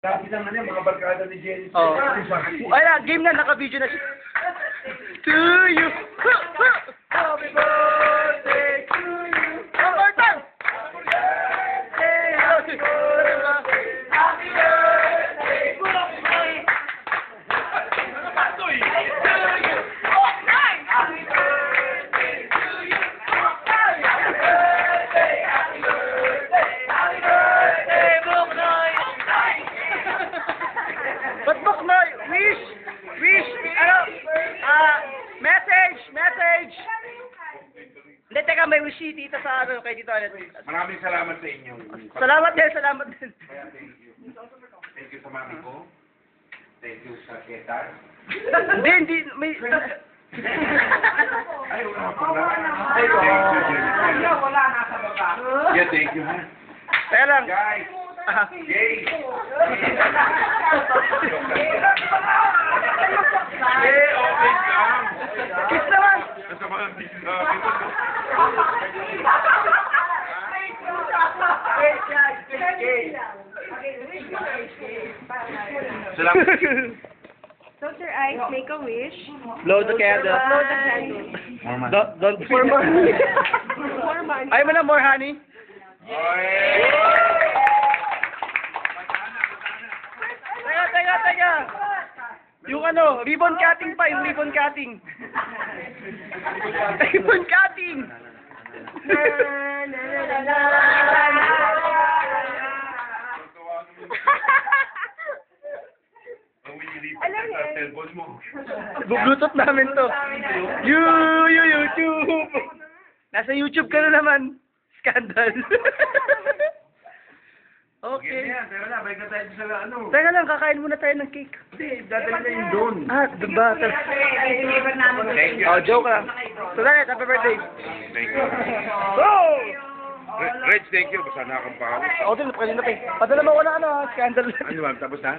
Dati naman yan, mga barkada ni Jenny. Oh. Wala, game na, naka-video na siya. To you. Happy birthday to you. One more time. Happy birthday. Happy birthday. Happy birthday. Ba't na wish, ano, message. Hindi, teka, may wish si tita sa ano, kay Tito Anet. Maraming salamat sa inyo. Salamat din. Kaya thank you sa mami ko. Thank you sa Ketar. Hindi, may... Ay, wala pa na. Thank you, Jenny. Wala, nasa baba. Yeah, thank you, ha. Teka lang. Guys, Jay. Okay lang. Kiss naman. Nasa mga bisa. Salamat. Close your eyes, make a wish. Blow the candle. Blow the candle. Don't For money. For money. Ayaw mo na more honey? Teka. Yung ano, ribbon cutting pa, yung ribbon cutting. Ribbon cutting! Alam niyo, Cellphone mo. Bublutot namin to. YouTube! Nasa YouTube ka na naman. Scandal. Okay. Okay. Pero na, balik na tayo sa ano. Teka lang, kakain muna tayo ng cake. Hindi, dadali na yung doon. Ah, diba? deliver namin. Thank you. Oh, joke lang. So, Danet, happy birthday. Thank you. Oh! Reg, thank you. Basta nakakampa ako. Ako din, kanina pa eh. Padala mo ko na ano, scandal. Ano ba? Tapos na?